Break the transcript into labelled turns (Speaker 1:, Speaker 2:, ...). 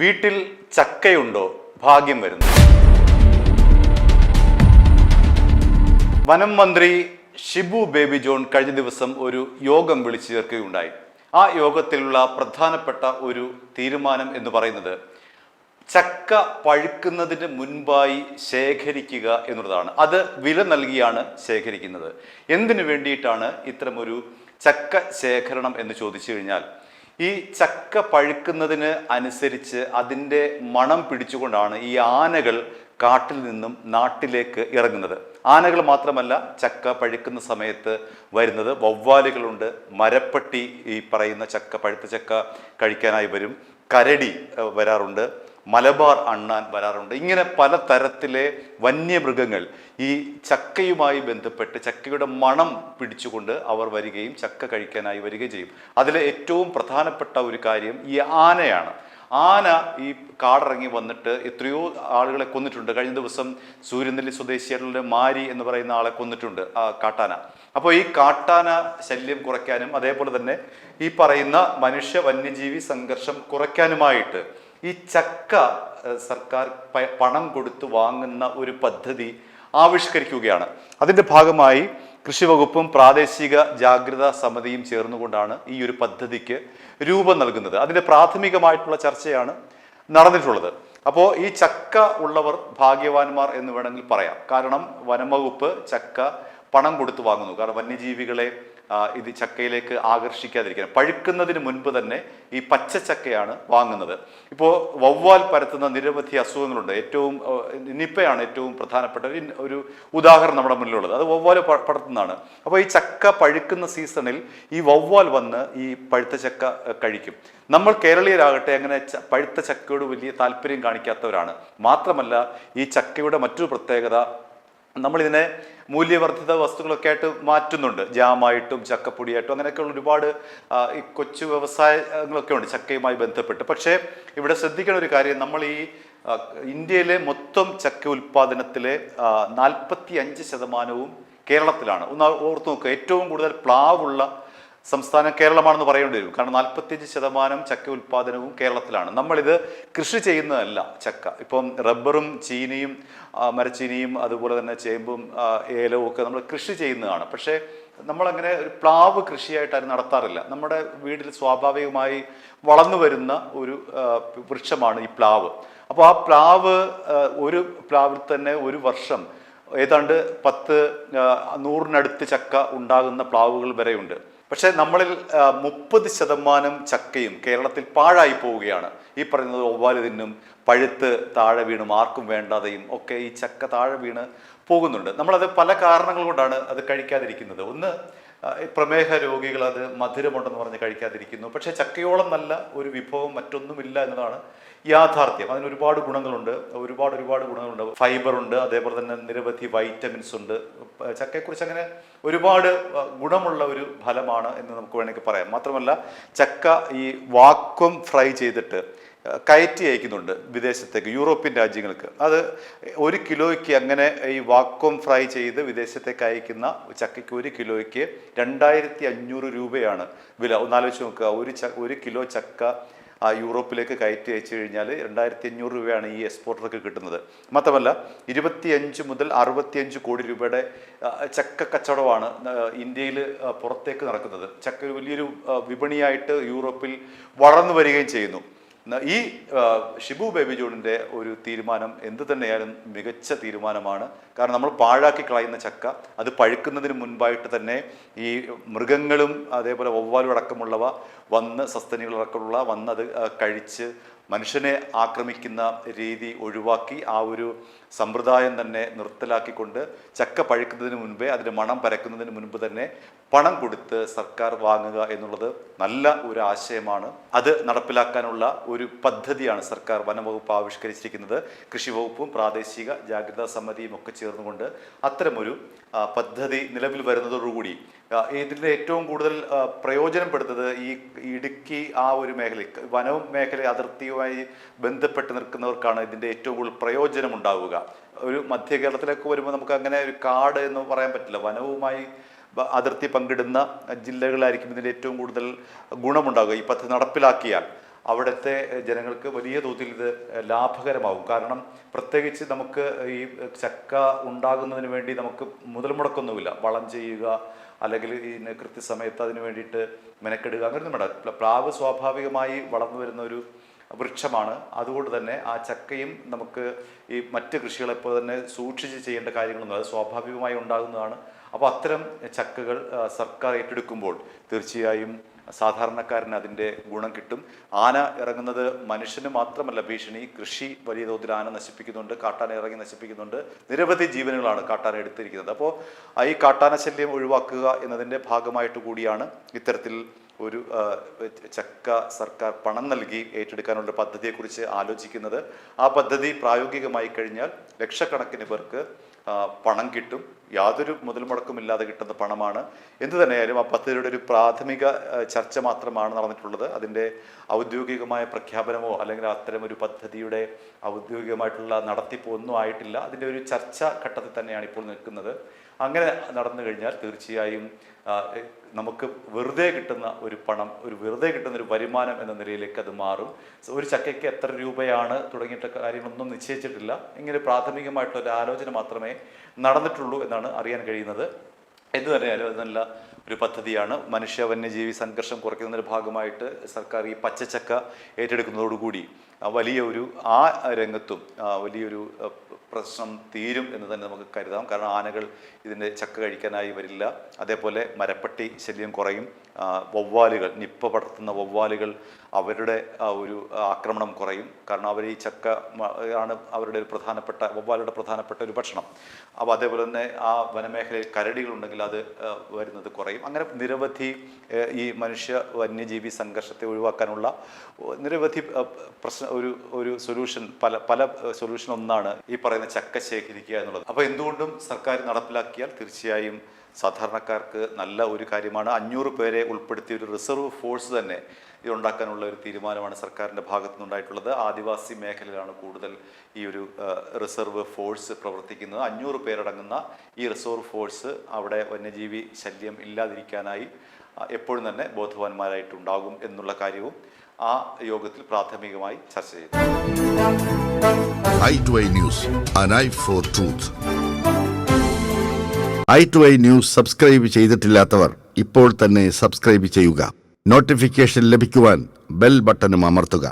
Speaker 1: വീട്ടിൽ ചക്കയുണ്ടോ? ഭാഗ്യം വരുന്നു. വനം മന്ത്രി ഷിബു ബേബി ജോൺ കഴിഞ്ഞ ദിവസം ഒരു യോഗം വിളിച്ചു ചേർക്കുകയുണ്ടായി. ആ യോഗത്തിലുള്ള പ്രധാനപ്പെട്ട ഒരു തീരുമാനം എന്ന് പറയുന്നത് ചക്ക പഴുക്കുന്നതിന് മുൻപായി ശേഖരിക്കുക എന്നുള്ളതാണ്. അത് വില നൽകിയാണ് ശേഖരിക്കുന്നത്. എന്തിനു വേണ്ടിയിട്ടാണ് ഇത്തരമൊരു ചക്ക ശേഖരണം എന്ന് ചോദിച്ചു കഴിഞ്ഞാൽ, ഈ ചക്ക പഴുക്കുന്നതിന് അനുസരിച്ച് അതിൻ്റെ മണം പിടിച്ചുകൊണ്ടാണ് ഈ ആനകൾ കാട്ടിൽ നിന്നും നാട്ടിലേക്ക് ഇറങ്ങുന്നത്. ആനകൾ മാത്രമല്ല, ചക്ക പഴുക്കുന്ന സമയത്ത് വരുന്നത് വവ്വാലുകളുണ്ട്, മരപ്പട്ടി ഈ പറയുന്ന ചക്ക പഴുത്ത ചക്ക കഴിക്കാനായി വരും, കരടി വരാറുണ്ട്, മലബാർ അണ്ണാൻ വരാറുണ്ട്. ഇങ്ങനെ പല തരത്തിലെ വന്യമൃഗങ്ങൾ ഈ ചക്കയുമായി ബന്ധപ്പെട്ട് ചക്കയുടെ മണം പിടിച്ചുകൊണ്ട് അവർ വരികയും ചക്ക കഴിക്കാനായി വരികയും ചെയ്യും. അതിലെ ഏറ്റവും പ്രധാനപ്പെട്ട ഒരു കാര്യം ഈ ആനയാണ്. ആന ഈ കാടിറങ്ങി വന്നിട്ട് എത്രയോ ആളുകളെ കൊന്നിട്ടുണ്ട്. കഴിഞ്ഞ ദിവസം സൂര്യനെല്ലി സ്വദേശിയായിട്ടുള്ള മാരി എന്ന് പറയുന്ന ആളെ കൊന്നിട്ടുണ്ട്, കാട്ടാന. അപ്പോൾ ഈ കാട്ടാന ശല്യം കുറയ്ക്കാനും അതേപോലെ തന്നെ ഈ പറയുന്ന മനുഷ്യ വന്യജീവി സംഘർഷം കുറയ്ക്കാനുമായിട്ട് ഈ ചക്ക സർക്കാർ പണം കൊടുത്ത് വാങ്ങുന്ന ഒരു പദ്ധതി ആവിഷ്കരിക്കുകയാണ്. അതിൻ്റെ ഭാഗമായി കൃഷി വകുപ്പും പ്രാദേശിക ജാഗ്രതാ സമിതിയും ചേർന്നുകൊണ്ടാണ് ഈ ഒരു പദ്ധതിക്ക് രൂപം നൽകുന്നത്. അതിൻ്റെ പ്രാഥമികമായിട്ടുള്ള ചർച്ചയാണ് നടന്നിട്ടുള്ളത്. അപ്പോൾ ഈ ചക്ക ഉള്ളവർ ഭാഗ്യവാന്മാർ എന്ന് വേണമെങ്കിൽ പറയാം. കാരണം വനംവകുപ്പ് ചക്ക പണം കൊടുത്ത് വാങ്ങുന്നു. കാരണം വന്യജീവികളെ ഇത് ചക്കയിലേക്ക് ആകർഷിക്കാതിരിക്കാൻ പഴുക്കുന്നതിന് മുൻപ് തന്നെ ഈ പച്ചച്ചക്കയാണ് വാങ്ങുന്നത്. ഇപ്പോൾ വവ്വാൽ പരത്തുന്ന നിരവധി അസുഖങ്ങളുണ്ട്. ഏറ്റവും നിപ്പയാണ് ഏറ്റവും പ്രധാനപ്പെട്ട ഒരു ഉദാഹരണം നമ്മുടെ മുന്നിലുള്ളത്. അത് വവ്വാൽ പടർത്തുന്നതാണ്. അപ്പോൾ ഈ ചക്ക പഴുക്കുന്ന സീസണിൽ ഈ വവ്വാൽ വന്ന് ഈ പഴുത്ത ചക്ക കഴിക്കും. നമ്മൾ കേരളീയരാകട്ടെ അങ്ങനെ പഴുത്ത ചക്കയോട് വലിയ താല്പര്യം കാണിക്കാത്തവരാണ്. മാത്രമല്ല, ഈ ചക്കയുടെ മറ്റൊരു പ്രത്യേകത, നമ്മളിതിനെ മൂല്യവർദ്ധിത വസ്തുക്കളൊക്കെ ആയിട്ട് മാറ്റുന്നുണ്ട്. ജാമായിട്ടും ചക്കപ്പൊടിയായിട്ടും അങ്ങനെയൊക്കെയുള്ള ഒരുപാട് ഈ കൊച്ചു വ്യവസായങ്ങളൊക്കെ ഉണ്ട് ചക്കയുമായി ബന്ധപ്പെട്ട്. പക്ഷേ ഇവിടെ ശ്രദ്ധിക്കുന്ന ഒരു കാര്യം, നമ്മൾ ഈ ഇന്ത്യയിലെ മൊത്തം ചക്ക ഉൽപ്പാദനത്തിലെ 45% കേരളത്തിലാണ്. ഒന്ന് ഓർത്ത് നോക്കുക, ഏറ്റവും കൂടുതൽ പ്ലാവുള്ള സംസ്ഥാനം കേരളമാണെന്ന് പറയേണ്ടി വരും. കാരണം 45% ചക്ക ഉൽപ്പാദനവും കേരളത്തിലാണ്. നമ്മളിത് കൃഷി ചെയ്യുന്നതല്ല ചക്ക. ഇപ്പം റബ്ബറും ചീനിയും മരച്ചീനിയും അതുപോലെ തന്നെ ചേമ്പും ഏലവും ഒക്കെ നമ്മൾ കൃഷി ചെയ്യുന്നതാണ്. പക്ഷേ നമ്മളങ്ങനെ ഒരു പ്ലാവ് കൃഷിയായിട്ട് അത് നടത്താറില്ല. നമ്മുടെ വീട്ടിൽ സ്വാഭാവികമായി വളർന്നു വരുന്ന ഒരു വൃക്ഷമാണ് ഈ പ്ലാവ്. അപ്പോൾ ആ പ്ലാവ്, ഒരു പ്ലാവിൽ തന്നെ ഒരു വർഷം ഏതാണ്ട് 100-100 ചക്ക ഉണ്ടാകുന്ന പ്ലാവുകൾ വരെയുണ്ട്. പക്ഷെ നമ്മളിൽ 30% ചക്കയും കേരളത്തിൽ പാഴായി പോവുകയാണ്. ഈ പറയുന്നത് വവ്വാല് തിന്നും, പഴുത്ത് താഴെ വീണും ആർക്കും വേണ്ടാതെയും ഒക്കെ ഈ ചക്ക താഴെ വീണ് പോകുന്നുണ്ട്. നമ്മളത് പല കാരണങ്ങൾ കൊണ്ടാണ് അത് കഴിക്കാതിരിക്കുന്നത്. ഒന്ന്, പ്രമേഹ രോഗികൾ അത് മധുരമുണ്ടെന്ന് പറഞ്ഞ് കഴിക്കാതിരിക്കുന്നു. പക്ഷേ ചക്കയോളം നല്ല ഒരു വിഭവം മറ്റൊന്നുമില്ല എന്നതാണ് യാഥാർത്ഥ്യം. അതിന് ഒരുപാട് ഗുണങ്ങളുണ്ട്, ഒരുപാട് ഗുണങ്ങളുണ്ട്. ഫൈബർ ഉണ്ട്, അതേപോലെ തന്നെ നിരവധി വൈറ്റമിൻസ് ഉണ്ട്. ചക്കയെക്കുറിച്ച് അങ്ങനെ ഒരുപാട് ഗുണമുള്ള ഒരു ഫലമാണ് എന്ന് നമുക്ക് വേണമെങ്കിൽ പറയാം. മാത്രമല്ല, ചക്ക ഈ വാക്വം ഫ്രൈ ചെയ്തിട്ട് കയറ്റി അയക്കുന്നുണ്ട് വിദേശത്തേക്ക്, യൂറോപ്യൻ രാജ്യങ്ങൾക്ക്. അത് 1 കിലോയ്ക്ക് അങ്ങനെ ഈ വാക്വം ഫ്രൈ ചെയ്ത് വിദേശത്തേക്ക് അയക്കുന്ന ചക്കയ്ക്ക് 1 കിലോയ്ക്ക് 2500 രൂപയാണ് വില. ഒന്നാലോചിച്ച് നോക്കുക, 1 കിലോ ചക്ക യൂറോപ്പിലേക്ക് കയറ്റി അയച്ചു കഴിഞ്ഞാൽ 2500 രൂപയാണ് ഈ എക്സ്പോർട്ടർക്ക് കിട്ടുന്നത്. മാത്രമല്ല, 25 മുതൽ 65 കോടി രൂപയുടെ ചക്ക കച്ചവടമാണ് ഇന്ത്യയിൽ പുറത്തേക്ക് നടക്കുന്നത്. ചക്ക ഒരു വലിയൊരു വിപണിയായിട്ട് യൂറോപ്പിൽ വളർന്നു വരികയും ചെയ്യുന്നു. ഈ ഷിബു ബേബി ജോണിൻ്റെ ഒരു തീരുമാനം എന്ത് തന്നെയായാലും മികച്ച തീരുമാനമാണ്. കാരണം നമ്മൾ പാഴാക്കി കളയുന്ന ചക്ക അത് പഴുക്കുന്നതിന് മുൻപായിട്ട് തന്നെ ഈ മൃഗങ്ങളും അതേപോലെ വവ്വാലും അടക്കമുള്ളവ വന്ന്, സസ്തനികളടക്കമുള്ള വന്നത് കഴിച്ച് മനുഷ്യനെ ആക്രമിക്കുന്ന രീതി ഒഴിവാക്കി ആ ഒരു സമ്പ്രദായം തന്നെ നിർത്തലാക്കിക്കൊണ്ട് ചക്ക പഴുക്കുന്നതിന് മുൻപേ, അതിൻ്റെ മണം പരക്കുന്നതിന് മുൻപ് തന്നെ പണം കൊടുത്ത് സർക്കാർ വാങ്ങുക എന്നുള്ളത് നല്ല ഒരു ആശയമാണ്. അത് നടപ്പിലാക്കാനുള്ള ഒരു പദ്ധതിയാണ് സർക്കാർ വനംവകുപ്പ് ആവിഷ്കരിച്ചിരിക്കുന്നത്. കൃഷി വകുപ്പും പ്രാദേശിക ജാഗ്രതാ സമിതിയും ഒക്കെ ചേർന്നുകൊണ്ട് അത്തരമൊരു പദ്ധതി നിലവിൽ വരുന്നതോടുകൂടി ഇതിൻ്റെ ഏറ്റവും കൂടുതൽ പ്രയോജനപ്പെടുന്നത് ഈ ഇടുക്കി ആ ഒരു മേഖല, വനവും മേഖല അതിർത്തിയുമായി ബന്ധപ്പെട്ട് നിൽക്കുന്നവർക്കാണ് ഇതിൻ്റെ ഏറ്റവും കൂടുതൽ പ്രയോജനം ഉണ്ടാവുക. ഒരു മധ്യ കേരളത്തിലേക്ക് വരുമ്പോൾ നമുക്ക് അങ്ങനെ ഒരു കാട് എന്ന് പറയാൻ പറ്റില്ല. വനവുമായി അതിർത്തി പങ്കിടുന്ന ജില്ലകളായിരിക്കും ഇതിൻ്റെ ഏറ്റവും കൂടുതൽ ഗുണമുണ്ടാകുക ഈ പദ്ധതി നടപ്പിലാക്കിയാൽ. അവിടുത്തെ ജനങ്ങൾക്ക് വലിയ തോതിൽ ഇത് ലാഭകരമാകും. കാരണം പ്രത്യേകിച്ച് നമുക്ക് ഈ ചക്ക ഉണ്ടാകുന്നതിന് വേണ്ടി നമുക്ക് മുതൽ മുടക്കൊന്നുമില്ല. വളം ചെയ്യുക, അല്ലെങ്കിൽ ഈ കൃത്യസമയത്ത് അതിന് വേണ്ടിയിട്ട് മെനക്കെടുക, അങ്ങനെയൊന്നും വേണ്ട. പ്ലാവ് സ്വാഭാവികമായി വളർന്നു വരുന്ന ഒരു വൃക്ഷമാണ്. അതുകൊണ്ട് തന്നെ ആ ചക്കയും നമുക്ക് ഈ മറ്റ് കൃഷികളെപ്പോൾ തന്നെ സൂക്ഷിച്ച് ചെയ്യേണ്ട കാര്യങ്ങളൊന്നും അത് സ്വാഭാവികമായി ഉണ്ടാകുന്നതാണ്. അപ്പോൾ അത്തരം ചക്കകൾ സർക്കാർ ഏറ്റെടുക്കുമ്പോൾ തീർച്ചയായും സാധാരണക്കാരന് അതിൻ്റെ ഗുണം കിട്ടും. ആന ഇറങ്ങുന്നത് മനുഷ്യന് മാത്രമല്ല ഭീഷണി, കൃഷി വലിയ തോതിൽ ആന നശിപ്പിക്കുന്നുണ്ട്, കാട്ടാന ഇറങ്ങി നശിപ്പിക്കുന്നുണ്ട്. നിരവധി ജീവനുകളാണ് കാട്ടാന എടുത്തിരിക്കുന്നത്. അപ്പോൾ ഈ കാട്ടാന ശല്യം ഒഴിവാക്കുക എന്നതിൻ്റെ ഭാഗമായിട്ട് കൂടിയാണ് ഇത്തരത്തിൽ ഒരു ചക്ക സർക്കാർ പണം നൽകി ഏറ്റെടുക്കാനുള്ള പദ്ധതിയെക്കുറിച്ച് ആലോചിക്കുന്നത്. ആ പദ്ധതി പ്രായോഗികമായി കഴിഞ്ഞാൽ ലക്ഷക്കണക്കിന് പേർക്ക് പണം കിട്ടും. യാതൊരു മുതൽ മുടക്കുമില്ലാതെ കിട്ടുന്ന പണമാണ്. എന്തു തന്നെയായാലും ആ പദ്ധതിയുടെ ഒരു പ്രാഥമിക ചർച്ച മാത്രമാണ് നടന്നിട്ടുള്ളത്. അതിൻ്റെ ഔദ്യോഗികമായ പ്രഖ്യാപനമോ അല്ലെങ്കിൽ അത്തരം ഒരു പദ്ധതിയുടെ ഔദ്യോഗികമായിട്ടുള്ള നടത്തിപ്പോ ഒന്നും ആയിട്ടില്ല. അതിൻ്റെ ഒരു ചർച്ചാ ഘട്ടത്തിൽ തന്നെയാണ് ഇപ്പോൾ നിൽക്കുന്നത്. അങ്ങനെ നടന്നു കഴിഞ്ഞാൽ തീർച്ചയായും നമുക്ക് വെറുതെ കിട്ടുന്ന ഒരു പണം, വെറുതെ കിട്ടുന്ന ഒരു വരുമാനം എന്ന നിലയിലേക്ക് അത് മാറും. ഒരു ചക്കയ്ക്ക് എത്ര രൂപയാണ് തുടങ്ങിയിട്ട് കാര്യങ്ങളൊന്നും നിശ്ചയിച്ചിട്ടില്ല. ഇങ്ങനെ പ്രാഥമികമായിട്ടുള്ള ആലോചന മാത്രമേ നടന്നിട്ടുള്ളൂ എന്നാണ് അറിയാൻ കഴിയുന്നത്. എന്തു തന്നെയാലും അത് നല്ല ഒരു പദ്ധതിയാണ്. മനുഷ്യ വന്യജീവി സംഘർഷം കുറയ്ക്കുന്നതിൻ്റെ ഭാഗമായിട്ട് സർക്കാർ ഈ പച്ചച്ചക്ക ഏറ്റെടുക്കുന്നതോടുകൂടി വലിയൊരു ആ രംഗത്തും വലിയൊരു പ്രശ്നം തീരും എന്ന് തന്നെ നമുക്ക് കരുതാം. കാരണം ആനകൾ ഇതിൻ്റെ ചക്ക കഴിക്കാനായി വരില്ല. അതേപോലെ മരപ്പട്ടി ശല്യം കുറയും. വവ്വാലുകൾ, നിപ്പ പടർത്തുന്ന വവ്വാലുകൾ, അവരുടെ ഒരു ആക്രമണം കുറയും. കാരണം അവർ ഈ ചക്ക ആണ് അവരുടെ ഒരു വവ്വാലുടെ പ്രധാനപ്പെട്ട ഒരു ഭക്ഷണം. അപ്പോൾ അതേപോലെ തന്നെ ആ വനമേഖലയിൽ കരടികളുണ്ടെങ്കിൽ അത് വരുന്നത് കുറയും. അങ്ങനെ നിരവധി ഈ മനുഷ്യ വന്യജീവി സംഘർഷത്തെ ഒഴിവാക്കാനുള്ള നിരവധി ഒരു സൊല്യൂഷൻ, പല സൊല്യൂഷൻ ഒന്നാണ് ഈ പറയുന്ന ചക്ക ശേഖരിക്കുക എന്നുള്ളത്. അപ്പോൾ എന്തുകൊണ്ടും സർക്കാർ നടപ്പിലാക്കിയാൽ തീർച്ചയായും സാധാരണക്കാർക്ക് നല്ല ഒരു കാര്യമാണ്. 500 പേരെ ഉൾപ്പെടുത്തിയ ഒരു റിസർവ് ഫോഴ്സ് തന്നെ ഇതുണ്ടാക്കാനുള്ള ഒരു തീരുമാനമാണ് സർക്കാരിൻ്റെ ഭാഗത്തു നിന്നുണ്ടായിട്ടുള്ളത്. ആദിവാസി മേഖലയിലാണ് കൂടുതൽ ഈ ഒരു റിസർവ് ഫോഴ്സ് പ്രവർത്തിക്കുന്നത്. 500 പേരടങ്ങുന്ന ഈ റിസർവ് ഫോഴ്സ് അവിടെ വന്യജീവി ശല്യം ഇല്ലാതിരിക്കാനായി എപ്പോഴും തന്നെ ബോധവാന്മാരായിട്ടുണ്ടാകും എന്നുള്ള കാര്യവും ആ യോഗത്തിൽ പ്രാഥമികമായി ചർച്ച ചെയ്തു.
Speaker 2: i2i News, an eye for truth. i2i News subscribe ചെയ്തിട്ടില്ലാത്തവർ ഇപ്പോൾ തന്നെ സബ്സ്ക്രൈബ് ചെയ്യുക. നോട്ടിഫിക്കേഷൻ ലഭിക്കുവാൻ ബെൽ ബട്ടണും അമർത്തുക.